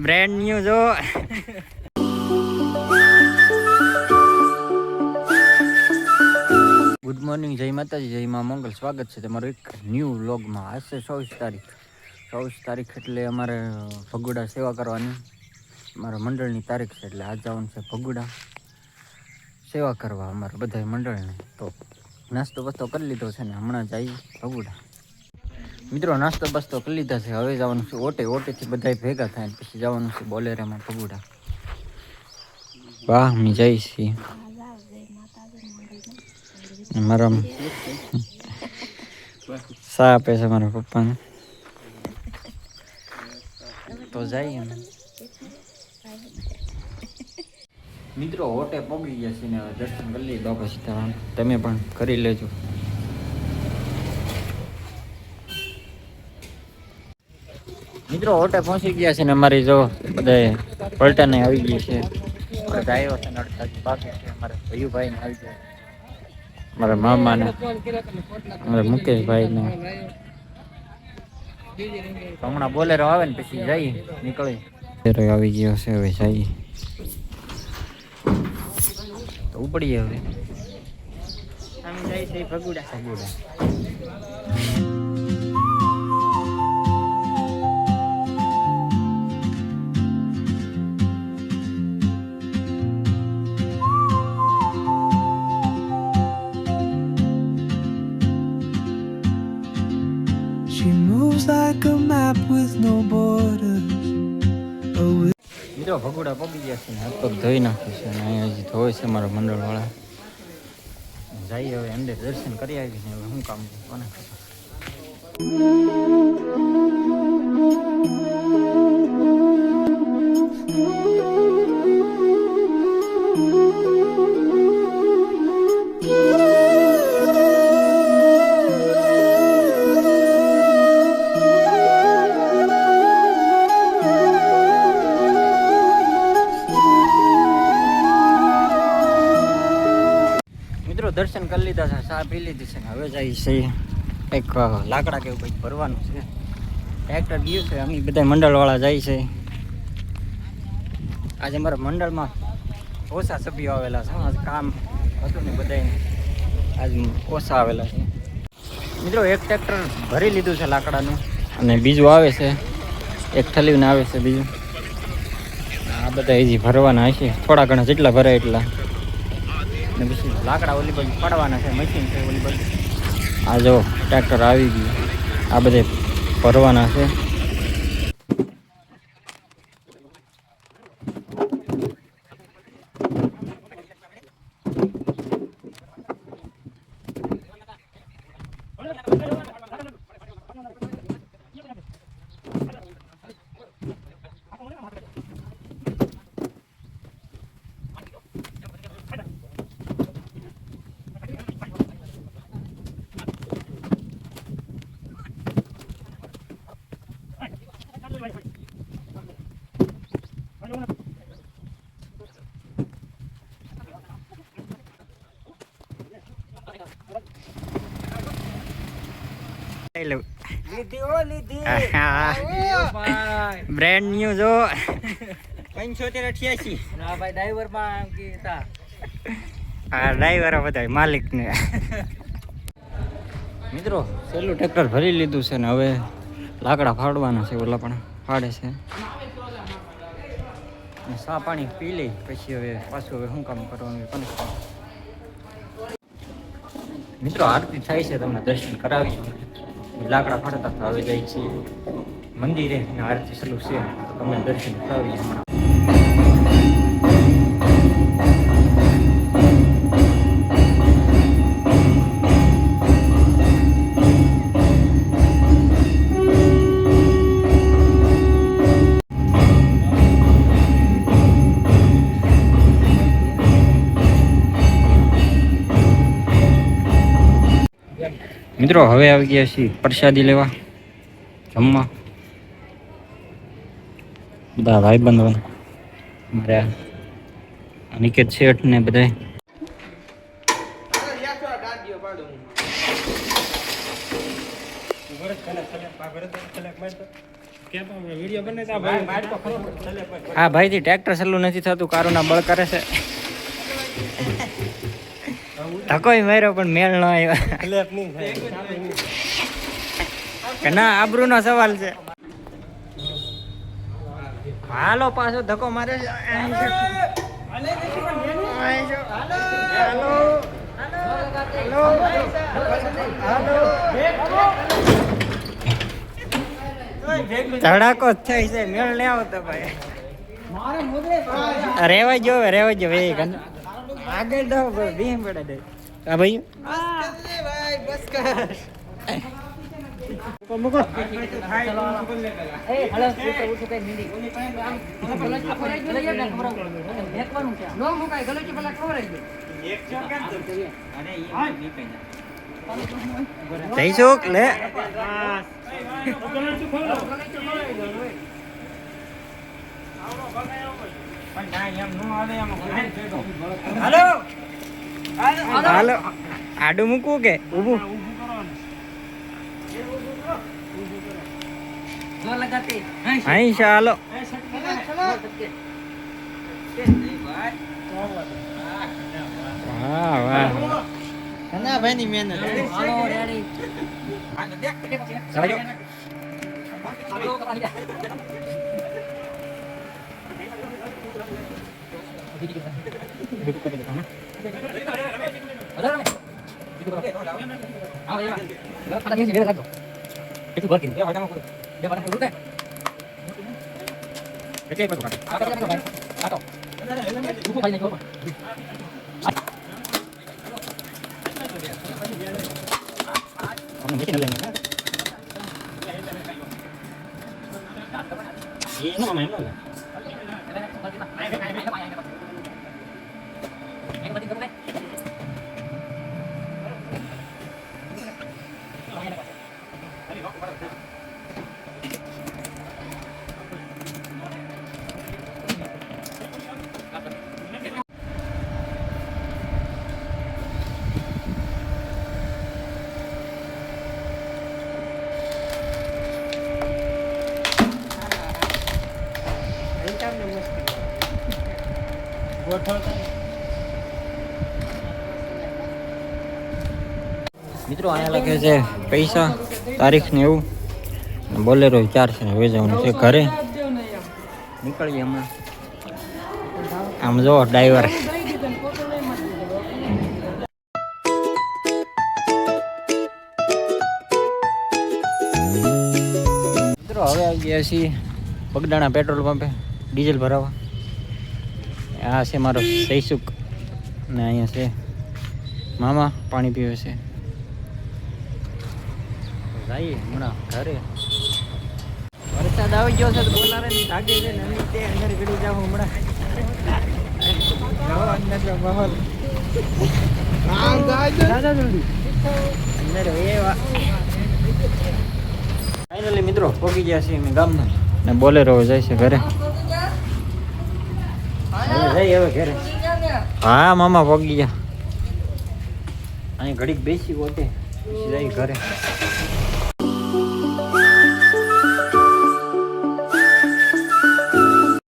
Brand new જો good morning, જય માતાજી, જય મા મંગલ. સ્વાગત છે તમારું એક ન્યૂ વ્લોગમાં. આજ છે 24 તારીખ એટલે અમારે ભગુડા સેવા કરવાની અમારા મંડળની તારીખ છે. એટલે આજ જવાનું છે ભગુડા સેવા કરવા અમારા બધા મંડળને. તો નાસ્તો બસ્તો કરી લીધો છે ને હમણાં જઈએ ભગુડા. મિત્રો નાસ્તો બસ્તો કરી લીધા છે. હવે જવાનું છે ઓટેથી બધા ભેગા થાય પછી જવાનું છે બોલેરામાં ભગુડા. વાહ અમે જઈએ છીએ. મારા સા આપે છે મારા પપ્પાને. તો જઈએ અમે મિત્રો. હોટે પહોંચી ગયા છે ને દર્શન કરી લઈએ બાપા સીતારામ. તમે પણ કરી લેજો. મિત્રો હોટે પહોંચી ગયા છે ને અમારી જો બધા પલટાને આવી ગઈ છે. આવ્યો છે ને બાકી છે અમારા ભૈયુભાઈ ને આવી ગયા, મારા મામા ને મારા મુકેશભાઈ ને. હમણાં બોલેરો આવે ને પછી જઈએ નીકળી. આવી ગયો છે, હવે જઈએ તો ઉપડીએ. હવે અમે જઈએ છીએ Bhaguda. She moves like a map with no borders. મિત્રો ભગુડા પગી ગયા છે ને હાથ પગ ધોઈ નાખ્યું છે ને અહીંયા હજી ધોય છે મારા મંડળ વાળા. જઈએ હવે અંદર દર્શન કરી આવીને હવે શું કામ છે કોને ખબર. દર્શન કરી લીધા છે, ચા પી લીધી છે ને હવે જાય છે એક લાકડા કે એવું કંઈક ભરવાનું છે. ટ્રેક્ટર ગયું છે, અમે બધા મંડળવાળા જાય છે. આજે અમારા મંડળમાં ઓછા સભ્યો આવેલા છે. આજ કામ હતું ને બધાને આજ ઓછા આવેલા છે. મિત્રો એક ટ્રેક્ટર ભરી લીધું છે લાકડાનું અને બીજું આવે છે, એક ઠલીને આવે છે બીજું. આ બધા હજી ભરવાના હશે, થોડા ઘણા જેટલા ભરાય એટલા. ને પછી લાકડા ઓલી બાજુ પડવાના છે, મશીન છે ઓલી બાજુ. આ જો ટ્રેક્ટર આવી ગયું, આ બધે ભરવાના છે. બ્રેન્ડ ન્યુ જો 7588. ના ભાઈ ડ્રાઈવર માં કીધા. હા ડ્રાઈવર બધા માલિક ને. મિત્રો છેલ્લું ટ્રેક્ટર ભરી લીધું છે ને હવે લાકડા ફાડવાના છે. ઓલા પણ ફાડે છે. ચા પાણી પી લઈ પછી હવે પાછું હવે શું કામ કરવાનું પણ. મિત્રો આરતી થાય છે, તમને દર્શન કરાવી. લાકડા ફાડતા હવે જાય છે મંદિરે ને આરતી ચાલુ છે તો તમને દર્શન કરાવીએ. મિત્રો હવે આવી ગયા છીએ પ્રસાદી લેવા જમવા. બધા ભાઈબંધો મારા નિકેત શેઠ ને બધા. હા ભાઈથી ટ્રેક્ટર સલ્લું નથી થતું, કારુના બળ કરે છે. ધક્કોય માર્યો પણ મેળ ન આવ્યો. કે ના, આબરૂનો સવાલ છે. હાલો પાછો ધક્કો મારે છે. ધડાકો જ થાય છે, મેળ નહીં આવતો ભાઈ. રેવા જો એ આગળ દો ભીમ પડે દે. હા ભાઈ જઈશું લે. હાલો આડું મૂકવું કે ઊભું? અહીં ચાલો. વાહ વાહ, ભાઈ ની મહેનત. મિત્રો અહીંયા લખે છે પૈસા, તારીખ ને એવું. બોલેરો 4 છે, હવે જવાનું છે ઘરે. નીકળીએ હમણાં. આમ જો ડ્રાઈવર. મિત્રો હવે આવી ગયા છીએ બગડાણા પેટ્રોલ પંપે ડીઝલ ભરાવા. આ છે મારો સૈસુક ને અહીંયા છે મામા પાણી પીવે છે. જઈએ હમણાં ઘરે. વરસાદ આવી ગયો છે તો બોલારે લાગે છે ને તે અંદર ગળી જાવ હમણાં. અંદર માહોલ અંદર એવા. ફાઇનલી મિત્રો પહોંચી ગયા છીએ અમે ગામમાં ને બોલેરો જાય છે ઘરે. હવે ઘરે. હા મામા પહોંચી ગયા. અહીં ઘડીક બેસી ગોતે પછી જાય ઘરે.